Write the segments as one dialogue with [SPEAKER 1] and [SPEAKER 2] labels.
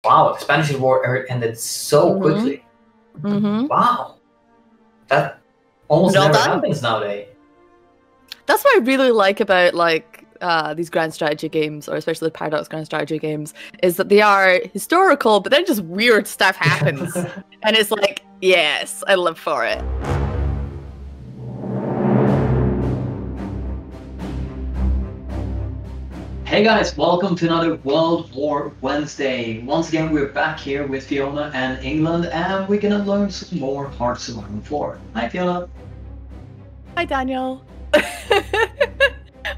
[SPEAKER 1] wow, the Spanish War ended so quickly. Wow, that almost
[SPEAKER 2] Well
[SPEAKER 1] never
[SPEAKER 2] done.
[SPEAKER 1] happens nowadays.
[SPEAKER 2] That's what I really like about like these grand strategy games, or especially the Paradox grand strategy games, is that they are historical, but then just weird stuff happens, and it's like, yes, I live for it.
[SPEAKER 1] Hey guys, welcome to another World War Wednesday. Once again, we're back here with Fiona and England, and we're gonna learn some more Hard Survival 4. Hi Fiona.
[SPEAKER 2] Hi Daniel.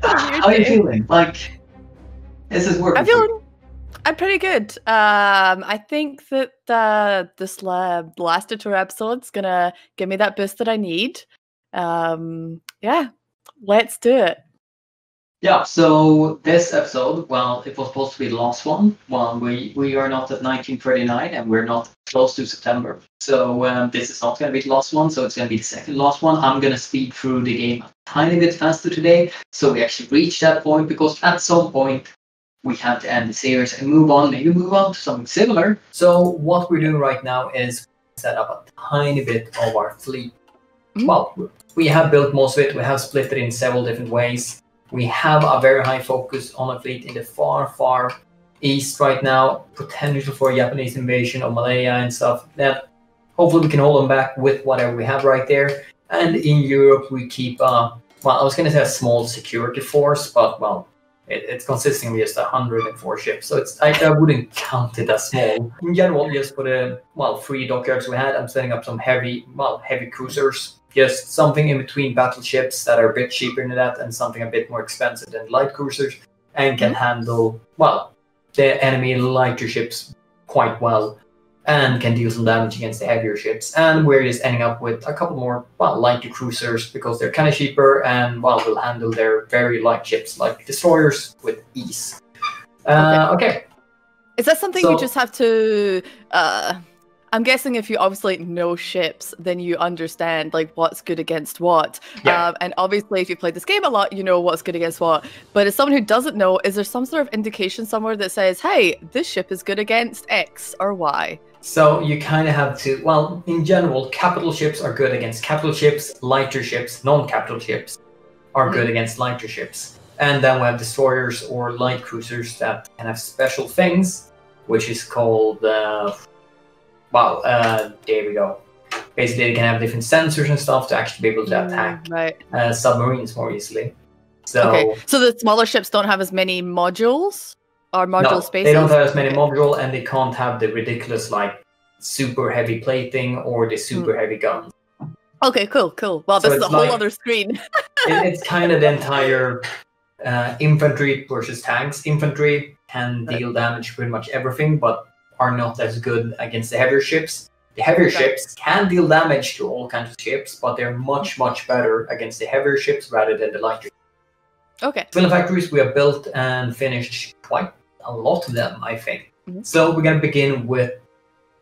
[SPEAKER 1] How are you feeling? Like, this is working for you?
[SPEAKER 2] I'm pretty good. I think that this last two episode's gonna give me that boost that I need. Yeah, let's do it.
[SPEAKER 1] Yeah, so this episode, well, it was supposed to be the last one. Well, we are not at 1939 and we're not close to September. So this is not going to be the last one, so it's going to be the second last one. I'm going to speed through the game a tiny bit faster today, so we actually reach that point, because at some point we have to end the series and maybe move on to something similar. So what we're doing right now is set up a tiny bit of our fleet. Well, we have built most of it. We have split it in several different ways. We have a very high focus on a fleet in the far, far east right now. Potential for a Japanese invasion of Malaya and stuff. That hopefully we can hold them back with whatever we have right there. And in Europe, we keep, well, I was going to say a small security force, but, well, it's consisting of just 104 ships. So I wouldn't count it as small. In general, just for the, well, 3 dockyards we had, I'm setting up some heavy cruisers. Just something in between battleships that are a bit cheaper than that, and something a bit more expensive than light cruisers, and can handle, well, the enemy lighter ships quite well, and can deal some damage against the heavier ships. And we're just ending up with a couple more, well, lighter cruisers, because they're kind of cheaper and, well, will handle their very light ships like destroyers with ease. Okay.
[SPEAKER 2] Is that something you just have to I'm guessing if you obviously know ships, then you understand like what's good against what.
[SPEAKER 1] Yeah.
[SPEAKER 2] And obviously, if you played this game a lot, you know what's good against what. But as someone who doesn't know, is there some sort of indication somewhere that says, hey, this ship is good against X or Y?
[SPEAKER 1] So you kind of have to, well, in general, capital ships are good against capital ships, lighter ships, non-capital ships are good against lighter ships. And then we have destroyers or light cruisers that can have special things, which is called... there we go. Basically, they can have different sensors and stuff to actually be able to attack submarines more easily. So
[SPEAKER 2] the smaller ships don't have as many modules or module spaces?
[SPEAKER 1] They don't have as many modules, and they can't have the ridiculous, like, super heavy plating or the super heavy guns.
[SPEAKER 2] Okay, cool. Well, so this is a whole other screen.
[SPEAKER 1] It's kind of the entire infantry versus tanks. Infantry can deal damage pretty much everything, but are not as good against the heavier ships. The heavier ships can deal damage to all kinds of ships, but they're much, much better against the heavier ships rather than the lighter.
[SPEAKER 2] Okay.
[SPEAKER 1] Film factories, we have built and finished quite a lot of them, I think. So we're going to begin with...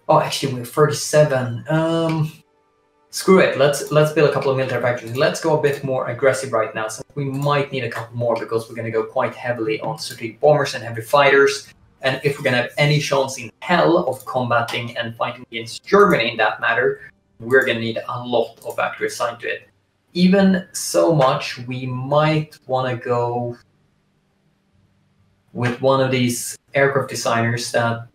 [SPEAKER 1] Oh, actually, we're 37. Screw it. Let's build a couple of military factories. Let's go a bit more aggressive right now, since we might need a couple more, because we're going to go quite heavily on strategic bombers and heavy fighters. And if we're going to have any chance in hell of combating and fighting against Germany in that matter, we're going to need a lot of factories assigned to it. Even so much, we might want to go with one of these aircraft designers that...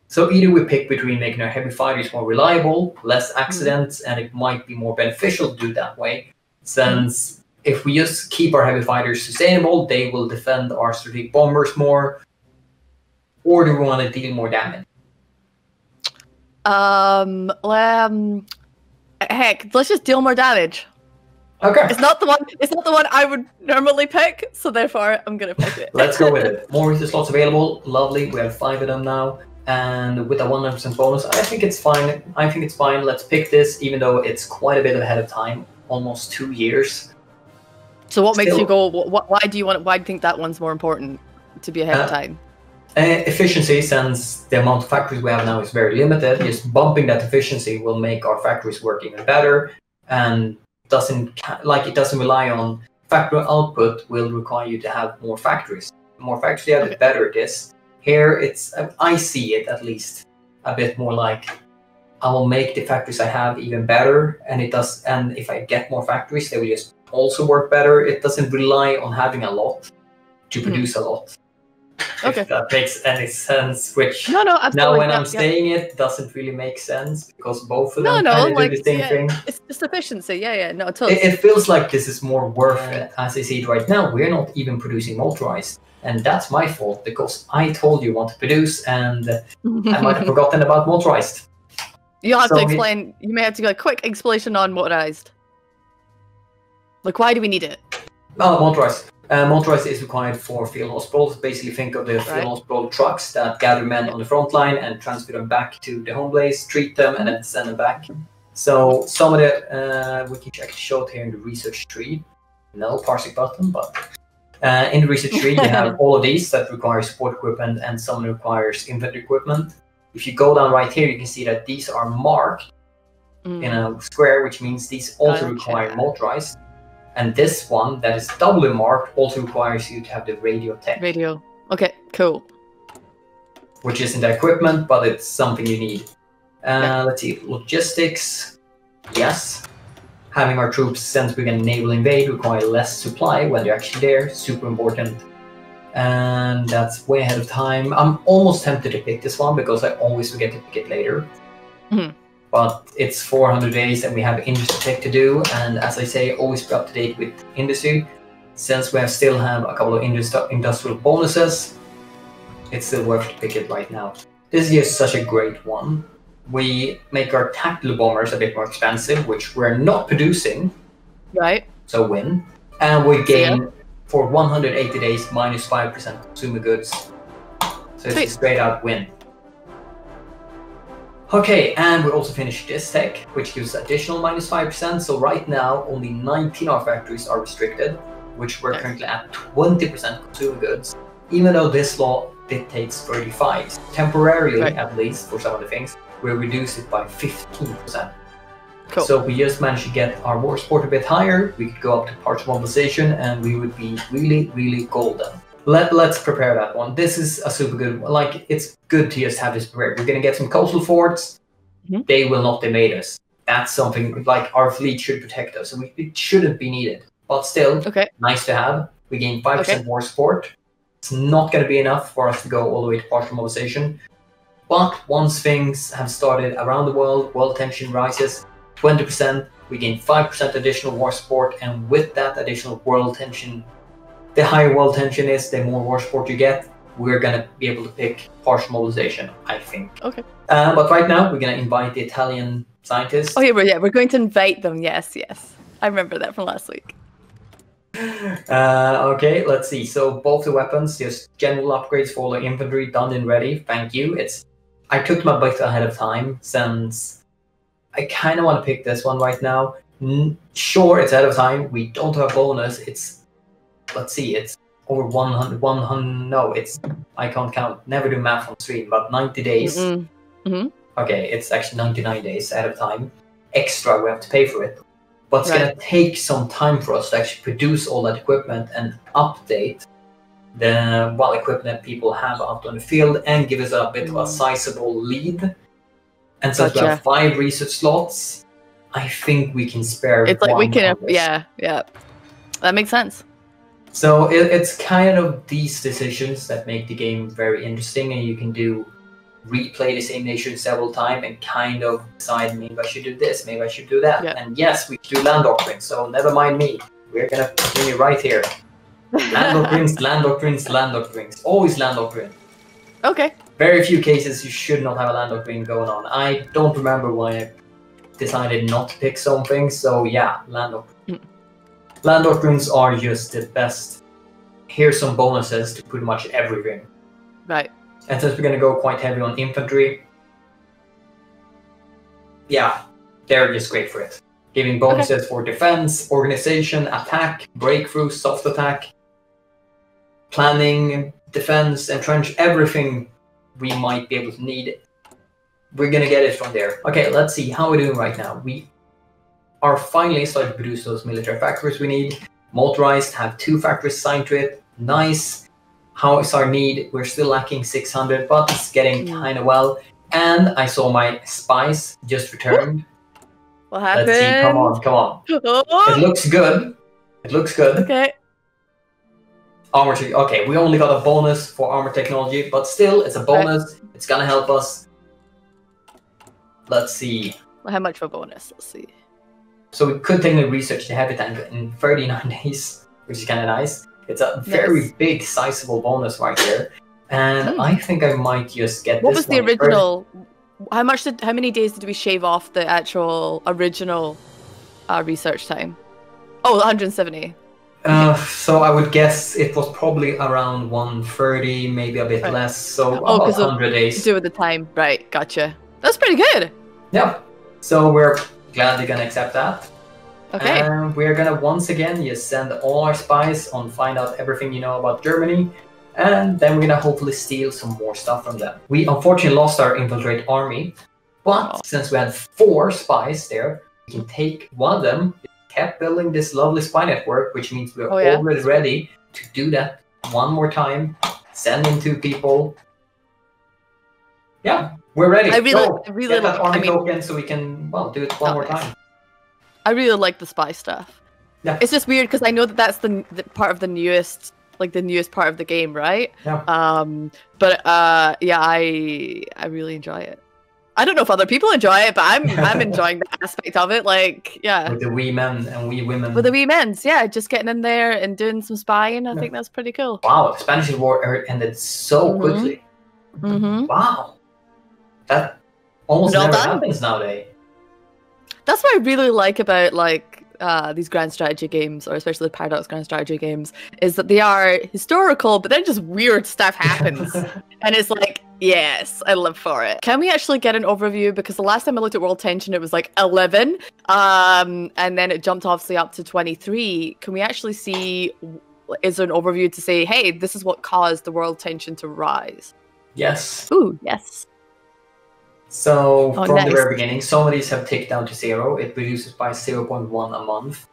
[SPEAKER 1] So either we pick between making our heavy fighters more reliable, less accidents, and it might be more beneficial to do it that way, since if we just keep our heavy fighters sustainable, they will defend our strategic bombers more. Or do we want to deal more damage?
[SPEAKER 2] Heck, let's just deal more damage.
[SPEAKER 1] Okay.
[SPEAKER 2] It's not the one I would normally pick, so therefore I'm gonna pick it.
[SPEAKER 1] Let's go with it. More resource slots available. Lovely. We have 5 of them now. And with a 100% bonus, I think it's fine. Let's pick this, even though it's quite a bit ahead of time. Almost 2 years.
[SPEAKER 2] So what makes you go, why do you think that one's more important to be ahead of time?
[SPEAKER 1] Efficiency, since the amount of factories we have now is very limited. Just bumping that efficiency will make our factories work even better, and it doesn't rely on factory output. Will require you to have more factories. The more factories you have, the better it is. Here, I see it at least a bit more like I will make the factories I have even better, and if I get more factories, they will just also work better. It doesn't rely on having a lot to produce a lot.
[SPEAKER 2] Okay.
[SPEAKER 1] If that makes any sense, which
[SPEAKER 2] No, absolutely.
[SPEAKER 1] now when I'm saying it doesn't really make sense because both of them
[SPEAKER 2] no,
[SPEAKER 1] kind of do the same thing.
[SPEAKER 2] It's just efficiency. Yeah, no, totally.
[SPEAKER 1] It feels like this is more worth it. As I see it right now, we're not even producing motorized. And that's my fault because I told you what to produce and I might have forgotten about motorized.
[SPEAKER 2] You'll have to explain. You may have to go a quick explanation on motorized. Like, why do we need it?
[SPEAKER 1] Oh, motorized. Motorized is required for field hospitals. Basically, think of the field hospital trucks that gather men on the front line and transfer them back to the home base, treat them, and then send them back. So some of the we can actually show it here in the research tree. No parsing button, but in the research tree you have all of these that require support equipment and some requires infantry equipment. If you go down right here, you can see that these are marked in a square, which means these also require motorized. And this one that is doubly marked also requires you to have the radio tech.
[SPEAKER 2] Radio. Okay, cool.
[SPEAKER 1] Which isn't the equipment, but it's something you need. Let's see, logistics. Yes. Having our troops sent with an naval invade require less supply when they're actually there. Super important. And that's way ahead of time. I'm almost tempted to pick this one because I always forget to pick it later. But it's 400 days and we have industry tech to do. And as I say, always be up to date with industry. Since we still have a couple of industrial bonuses, it's still worth to pick it right now. This is just such a great one. We make our tactical bombers a bit more expensive, which we're not producing.
[SPEAKER 2] Right.
[SPEAKER 1] So win. And we gain for 180 days minus 5% consumer goods. So it's a straight out win. Okay, and we also finished this tech, which gives additional minus 5%. So right now, only 19 of our factories are restricted, which we're currently at 20% consumer goods, even though this law dictates 35. Temporarily, at least, for some of the things, we'll reduce it by 15%.
[SPEAKER 2] Cool.
[SPEAKER 1] So if we just manage to get our war support a bit higher, we could go up to partial mobilization and we would be really, really golden. Let's prepare that one. This is a super good one. Like, it's good to just have this prepared. We're going to get some coastal forts. They will not invade us. That's something like our fleet should protect us. So it shouldn't be needed. But still, nice to have. We gain 5% war support. It's not going to be enough for us to go all the way to partial mobilization. But once things have started around the world tension rises 20%, we gain 5% additional war support, and with that additional world tension, the higher world tension is, the more war support you get. We're gonna be able to pick partial mobilization, I think. Okay. But right now, we're gonna invite the Italian scientists.
[SPEAKER 2] Oh yeah, we're going to invite them. Yes. I remember that from last week.
[SPEAKER 1] Okay, let's see. So both the weapons, just general upgrades for the infantry, done and ready. Thank you. I took my bit ahead of time since I kind of want to pick this one right now. Sure, it's ahead of time. We don't have a bonus. Let's see, it's over 100, no, I can't count. Never do math on stream, but 90 days. Okay, it's actually 99 days ahead of time. Extra, we have to pay for it. But it's going to take some time for us to actually produce all that equipment and update the equipment people have out on the field and give us a bit of a sizable lead. And since we have 5 research slots, I think we can spare.
[SPEAKER 2] It's like we can, yeah, that makes sense.
[SPEAKER 1] So it's kind of these decisions that make the game very interesting, and you can replay the same nation several times and kind of decide, maybe I should do this, maybe I should do that. And yes, we do land doctrine, so never mind me. We're gonna continue right here. Land doctrines, land doctrines, land doctrines. Always land doctrine.
[SPEAKER 2] Okay.
[SPEAKER 1] Very few cases you should not have a land doctrine going on. I don't remember why I decided not to pick something, so yeah, land doctrine. Land doctrines are just the best. Here's some bonuses to pretty much everything.
[SPEAKER 2] Right.
[SPEAKER 1] And since we're going to go quite heavy on infantry, yeah, they're just great for it. Giving bonuses for defense, organization, attack, breakthrough, soft attack, planning, defense, entrench, everything we might be able to need. We're going to get it from there. Okay, let's see how we're doing right now. We are finally starting to produce those military factories we need. Motorized, have 2 factories assigned to it. Nice. how is our need? We're still lacking 600, but it's getting kind of well. And I saw my spice just returned.
[SPEAKER 2] What happened?
[SPEAKER 1] Let's see. Come on, come on.
[SPEAKER 2] Oh!
[SPEAKER 1] It looks good. It looks good.
[SPEAKER 2] Okay.
[SPEAKER 1] Armor. Okay, we only got a bonus for armor technology, but still, it's a bonus. It's gonna help us. Let's see.
[SPEAKER 2] How much for bonus? Let's see.
[SPEAKER 1] So we could technically research the heavy tank in 39 days, which is kind of nice. It's a very big, sizable bonus right there. And I think I might just get
[SPEAKER 2] what
[SPEAKER 1] this
[SPEAKER 2] was the
[SPEAKER 1] one
[SPEAKER 2] original? How many days did we shave off the actual original research time? Oh, 170.
[SPEAKER 1] So I would guess it was probably around 130, maybe a bit less. So about 100 days.
[SPEAKER 2] To do with the time, right? Gotcha. That's pretty good.
[SPEAKER 1] Yeah. So we're gladly gonna accept that.
[SPEAKER 2] Okay.
[SPEAKER 1] And we're gonna once again just send all our spies on find out everything you know about Germany, and then we're gonna hopefully steal some more stuff from them. We unfortunately lost our infiltrate army, but since we had 4 spies there, we can take one of them. Kept building this lovely spy network, which means we're already ready to do that one more time. Send in 2 people. Yeah, we're ready.
[SPEAKER 2] I really
[SPEAKER 1] get that army token so we can do it one more time.
[SPEAKER 2] I really like the spy stuff.
[SPEAKER 1] Yeah.
[SPEAKER 2] It's just weird because I know that that's the part of the newest, the newest part of the game, right?
[SPEAKER 1] Yeah.
[SPEAKER 2] But yeah, I really enjoy it. I don't know if other people enjoy it, but I'm enjoying the aspect of it. Like, yeah.
[SPEAKER 1] With the wee men and wee women.
[SPEAKER 2] With the wee men's, yeah, just getting in there and doing some spying. I think that's pretty cool.
[SPEAKER 1] Wow, the Spanish War ended so quickly. Wow. That almost never happens nowadays.
[SPEAKER 2] That's what I really like about these grand strategy games, or especially the Paradox grand strategy games, is that they are historical, but then just weird stuff happens. And it's like, yes, I live for it. Can we actually get an overview? Because the last time I looked at world tension, it was like 11. And then it jumped obviously up to 23. Can we actually see, is there an overview to say, hey, this is what caused the world tension to rise?
[SPEAKER 1] Yes.
[SPEAKER 2] Ooh, yes.
[SPEAKER 1] So from the very beginning, some of these have ticked down to 0. It reduces by 0.1 a month.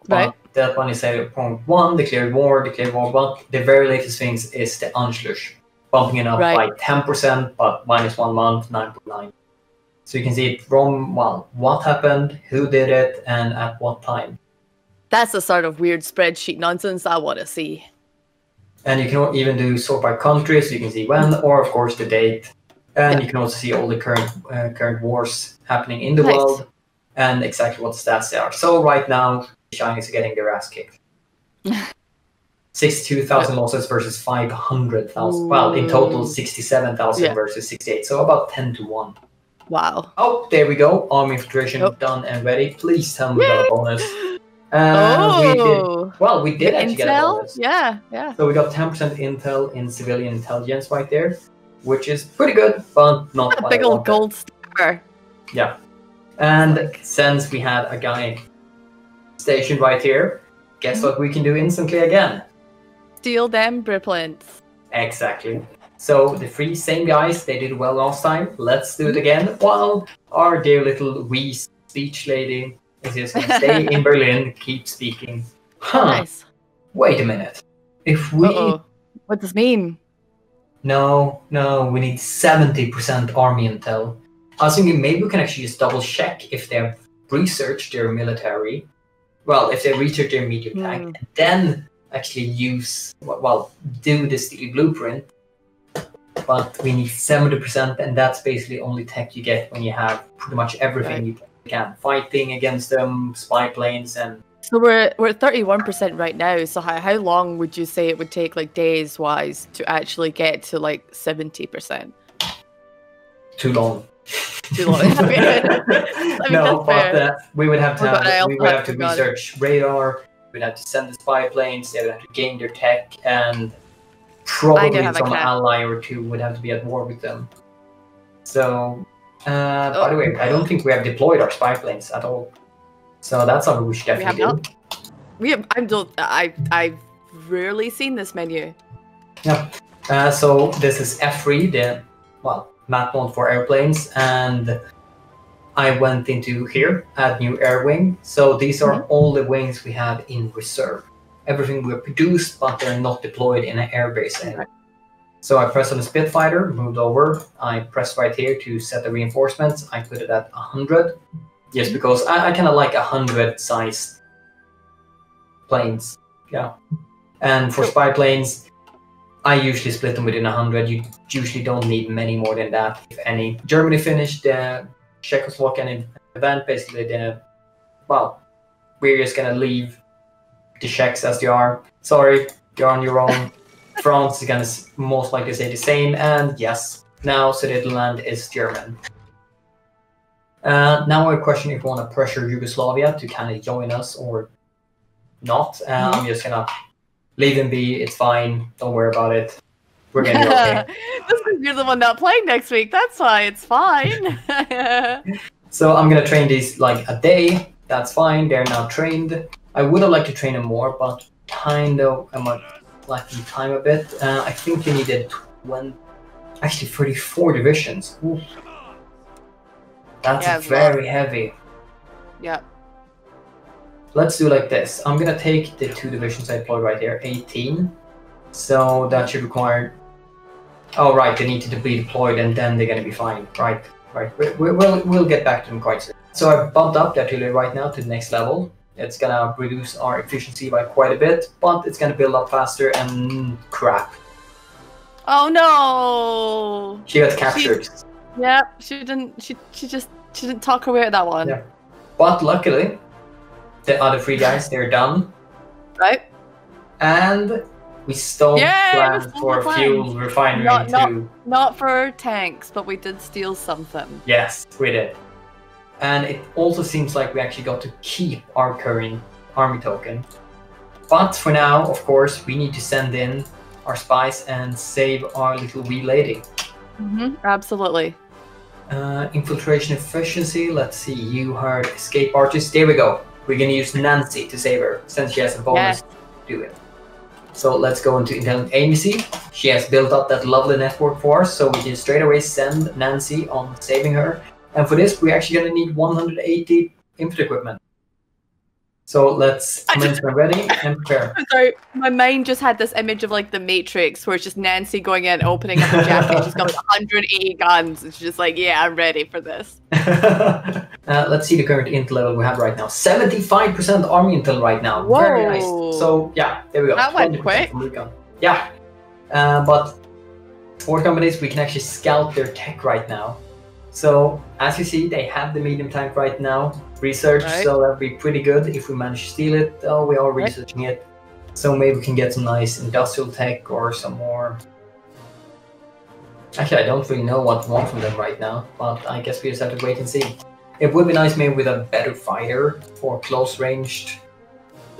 [SPEAKER 2] Right.
[SPEAKER 1] That one is 0.1, declared war, but the very latest things is the Anschluss, bumping it up by 10%, but minus 1 month, 9.9. So you can see it from, what happened, who did it, and at what time.
[SPEAKER 2] That's the sort of weird spreadsheet nonsense I want to see.
[SPEAKER 1] And you can even do sort by country, so you can see when, or of course the date. And you can also see all the current wars happening in the world and exactly what stats they are. So right now, China is getting their ass kicked. 62,000 losses versus 500,000. Well, in total, 67,000 versus 68. So about 10 to 1.
[SPEAKER 2] Wow.
[SPEAKER 1] Oh, there we go. Army infiltration done and ready. Please tell me we got a bonus. We did actually get a bonus.
[SPEAKER 2] Yeah.
[SPEAKER 1] So we got 10% intel in civilian intelligence right there, which is pretty good, but not
[SPEAKER 2] a big old gold star.
[SPEAKER 1] Yeah. And since we had a guy stationed right here, guess what we can do instantly again?
[SPEAKER 2] Steal them blueprints.
[SPEAKER 1] Exactly. So the 3 same guys, they did well last time. Let's do it again. While our dear little wee speech lady is just going to stay in Berlin, keep speaking.
[SPEAKER 2] Nice.
[SPEAKER 1] Wait a minute. If we...
[SPEAKER 2] What does this mean?
[SPEAKER 1] No, we need 70% army intel. I was thinking maybe we can actually just double check if they have researched their military. Well, if they research their medium tank, and then actually use, do the steel blueprint. But we need 70%, and that's basically only tech you get when you have pretty much everything you can. Fighting against them, spy planes, and...
[SPEAKER 2] So we're at 31% right now. So how long would you say it would take, days wise, to actually get to 70%?
[SPEAKER 1] Too long.
[SPEAKER 2] Too long.
[SPEAKER 1] No, but we would have to research radar. We'd have to send the spy planes. They would have to gain their tech, and probably some ally or 2 would have to be at war with them. So, by the way, I don't think we have deployed our spy planes at all. So that's something we should definitely do.
[SPEAKER 2] I've rarely seen this menu.
[SPEAKER 1] Yeah. So this is F3, the map mode for airplanes, and I went into here, add new air wing. So these are all the wings we have in reserve. everything we produced, but they're not deployed in an airbase anymore. So I pressed on the Spitfire, moved over. I pressed right here to set the reinforcements. I put it at 100, just because I kind of like 100 sized planes. Yeah. And for spy planes, I usually split them within 100. You usually don't need many more than that, if any. Germany finished the Czechoslovakian event. Basically, we're just gonna leave the Czechs as they are. Sorry, you're on your own. France is gonna most likely say the same. And yes, now Sudetenland is German. Now I question if we want to pressure Yugoslavia to kind of join us or not. I'm just gonna leave them be. It's fine. Don't worry about it. We're gonna be okay.
[SPEAKER 2] This is you're the one not playing next week. That's why it's fine.
[SPEAKER 1] So I'm gonna train these like a day. That's fine. They're now trained. I would have liked to train them more, but kind of am lacking time a bit. I think you needed 34 divisions. Ooh. That's very heavy.
[SPEAKER 2] Yeah.
[SPEAKER 1] Let's do like this. I'm gonna take the 2 divisions I deployed right here, 18. So that should require. Oh right, they need to be deployed, and then they're gonna be fine. Right. We'll get back to them quite soon. So I've bumped up the artillery right now to the next level. It's gonna reduce our efficiency by quite a bit, but it's gonna build up faster. And crap.
[SPEAKER 2] Oh no!
[SPEAKER 1] She got captured.
[SPEAKER 2] She didn't. She didn't talk her way out of that one.
[SPEAKER 1] Yeah. But luckily, the other 3 guys, they're done.
[SPEAKER 2] Right.
[SPEAKER 1] And we stole plans for fuel refinery too.
[SPEAKER 2] Not for tanks, but we did steal something.
[SPEAKER 1] Yes, we did. And it also seems like we actually got to keep our current army token. But for now, of course, we need to send in our spies and save our little wee lady.
[SPEAKER 2] Absolutely.
[SPEAKER 1] Infiltration efficiency. Let's see. You heard escape artist. There we go. We're gonna use Nancy to save her since she has a bonus to do it. So let's go into intelligent agency. She has built up that lovely network for us, so we can straight away send Nancy on saving her. And for this, we're actually gonna need 180 infantry equipment. So let's commence when ready and prepare.
[SPEAKER 2] Sorry, my mind just had this image of like the Matrix, where it's just Nancy going in, opening up her jacket, she's got like 180 guns, and she's just like, yeah, I'm ready for this.
[SPEAKER 1] Let's see the current intel level we have right now. 75% army intel right now.
[SPEAKER 2] Whoa.
[SPEAKER 1] Very nice. So yeah, there we go.
[SPEAKER 2] That went quick.
[SPEAKER 1] Yeah, but for companies, we can actually scout their tech right now. So as you see, they have the medium tank right now. Research, so that'd be pretty good if we manage to steal it. Oh, we are researching it. So maybe we can get some nice industrial tech or some more. Actually, I don't really know what we want from them right now, but I guess we just have to wait and see. It would be nice maybe with a better fighter for close ranged.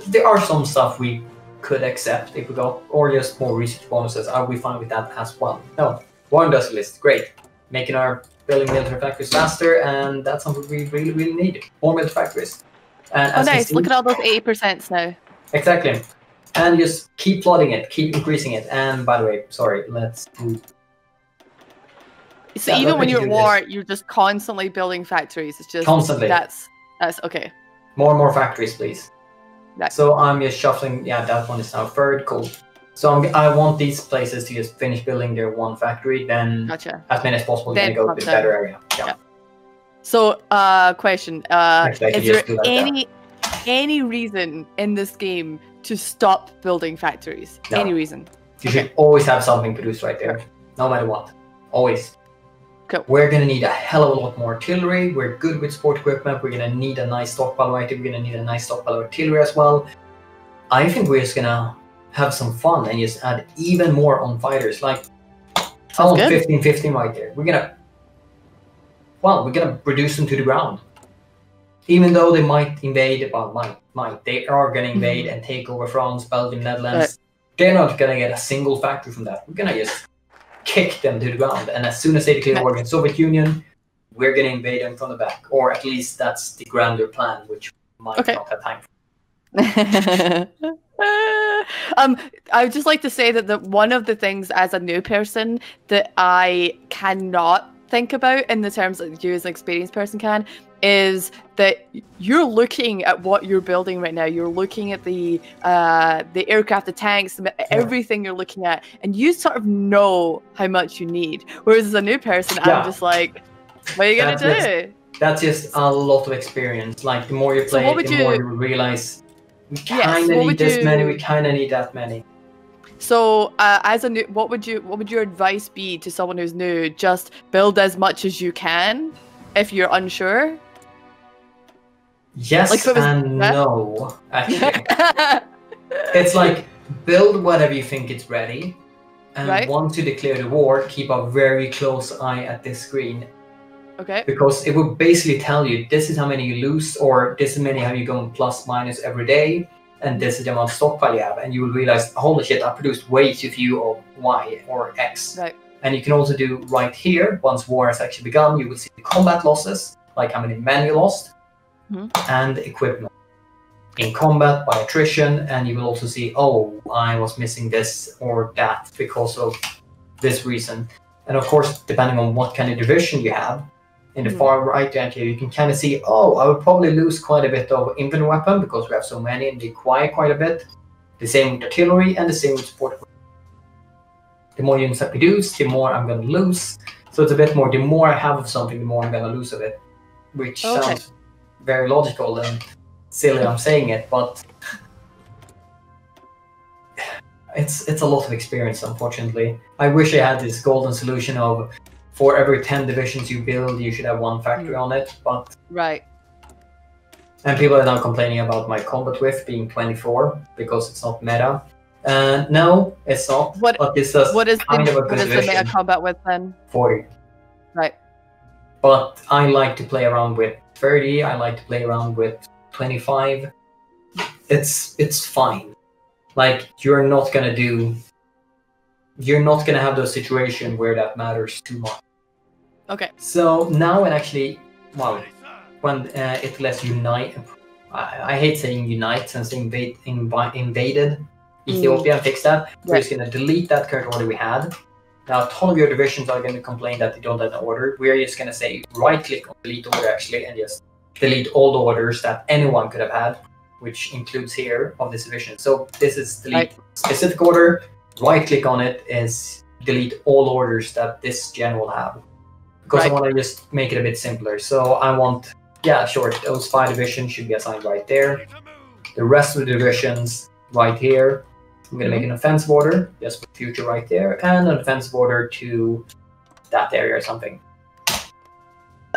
[SPEAKER 1] There are some stuff we could accept if we got, or just more research bonuses. Are we fine with that as well? No, war industrialist, great. Making our building military factories faster, and that's something we really, really need. More military factories. And
[SPEAKER 2] oh, nice. Look at all those 80% now.
[SPEAKER 1] Exactly. And just keep flooding it, keep increasing it. And by the way, sorry, let's do...
[SPEAKER 2] So even when you're at war, you're just constantly building factories. It's just...
[SPEAKER 1] Constantly.
[SPEAKER 2] That's okay.
[SPEAKER 1] More and more factories, please. So I'm just shuffling... Yeah, that one is now third. Cool. So I want these places to just finish building their one factory, then as many as possible, then go to a better area. Yeah.
[SPEAKER 2] So, question: is there any reason in this game to stop building factories? No. Any reason?
[SPEAKER 1] You should always have something produced right there, no matter what. Always.
[SPEAKER 2] Cool.
[SPEAKER 1] We're gonna need a hell of a lot more artillery. We're good with sport equipment. We're gonna need a nice stockpile right here. We're gonna need a nice stockpile of artillery as well. I think we're just gonna have some fun and just add even more on fighters. Like, I want 15-15 right there. We're gonna reduce them to the ground. Even though they might invade, they are gonna invade and take over France, Belgium, Netherlands. They're not gonna get a single factory from that. We're gonna just kick them to the ground. And as soon as they declare war against Soviet Union, we're gonna invade them from the back. Or at least that's the grander plan, which we might not have time for.
[SPEAKER 2] I would just like to say that one of the things as a new person that I cannot think about in the terms that you as an experienced person can is that you're looking at what you're building right now. You're looking at the aircraft, the tanks, everything you're looking at, and you sort of know how much you need. Whereas as a new person, I'm just like, what are you gonna do?
[SPEAKER 3] That's just a lot of experience. Like the more you play, the more you realize we kind of need this many, we kind of need that many.
[SPEAKER 2] So, as a new, what would your advice be to someone who's new? Just build as much as you can, if you're unsure.
[SPEAKER 3] Yes and no, actually. It's like build whatever you think it's ready, and once you declare the war, keep a very close eye at this screen.
[SPEAKER 2] Okay.
[SPEAKER 3] Because it will basically tell you this is how many you lose, or this is many how you go plus minus every day. And this is the amount of stockpile you have, and you will realize, holy shit, I produced way too few of Y or X.
[SPEAKER 2] Right.
[SPEAKER 3] And you can also do right here, once war has actually begun, you will see the combat losses, like how many men you lost, and equipment. In combat by attrition, and you will also see, oh, I was missing this or that because of this reason. And of course, depending on what kind of division you have, in the far right down here, you can kind of see, oh, I would probably lose quite a bit of infantry weapon because we have so many and they require quite a bit. The same with artillery and the same with support. The more units I produce, the more I'm going to lose. So it's a bit more, the more I have of something, the more I'm going to lose of it. Which sounds very logical and silly I'm saying it, but it's a lot of experience, unfortunately. I wish I had this golden solution of for every 10 divisions you build, you should have one factory on it, but...
[SPEAKER 2] Right.
[SPEAKER 3] And people are now complaining about my combat width being 24, because it's not meta. No, it's not, but this is kind of a good division.
[SPEAKER 2] What is the meta combat width then?
[SPEAKER 3] 40.
[SPEAKER 2] Right.
[SPEAKER 3] But I like to play around with 30, I like to play around with 25. It's fine. Like, you're not gonna have those situations where that matters too much.
[SPEAKER 2] Okay.
[SPEAKER 3] So now it actually, well, when it lets unite, I hate saying unite since invaded Ethiopia and fix that. We're just going to delete that current order we had. Now a ton of your divisions are going to complain that they don't have an order. We're just going to say right click on delete order actually and just delete all the orders that anyone could have had, which includes here of this division. So this is delete specific order. Right click on it is delete all orders that this general have, because I want to just make it a bit simpler. So I want, those 5 divisions should be assigned right there. The rest of the divisions right here. I'm going to make an offensive order, just put future right there, and an offensive order to that area or something.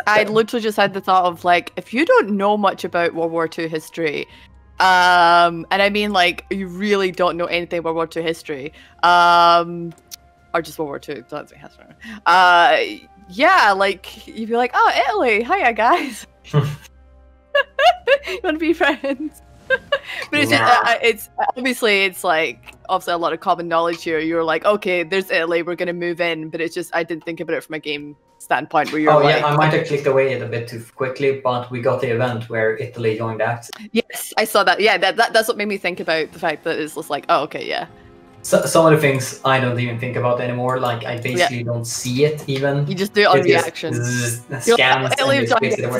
[SPEAKER 2] I literally just had the thought of, like, if you don't know much about World War II history, and I mean, like, you really don't know anything about World War II history, or just World War II, don't say history. Like, you'd be like, oh, Italy, hiya, guys. You want to be friends? But it's obviously it's like obviously a lot of common knowledge here. You're like, okay, there's Italy, we're gonna move in, but it's just I didn't think about it from a game standpoint where you're like,
[SPEAKER 3] I might have clicked away it a bit too quickly, but we got the event where Italy joined that.
[SPEAKER 2] Yes, I saw that. Yeah, that's what made me think about the fact that it's just like, oh, okay, yeah.
[SPEAKER 3] So, some of the things I don't even think about anymore. Like I basically don't see it even.
[SPEAKER 2] You just do it on reaction.
[SPEAKER 3] Scans
[SPEAKER 2] it's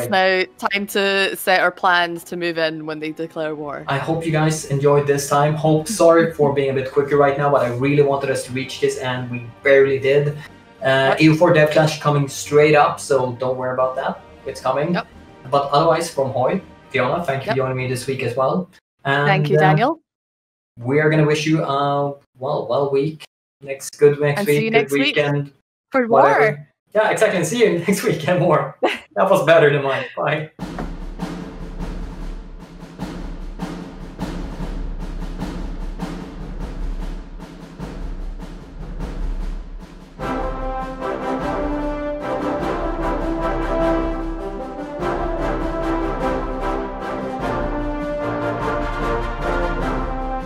[SPEAKER 2] now time to set our plans to move in when they declare war.
[SPEAKER 3] I hope you guys enjoyed this time. Sorry for being a bit quicker right now, but I really wanted us to reach this and we barely did. EU4 Dev Clash coming straight up, so don't worry about that. It's coming. Yep. But otherwise, from Hoy, Fiona, thank you for joining me this week as well. And,
[SPEAKER 2] thank you, Daniel.
[SPEAKER 3] We are going to wish you a well week. Good next week. Good weekend.
[SPEAKER 2] For war.
[SPEAKER 3] Yeah, exactly. And see you next week and more. That was better than mine. Bye.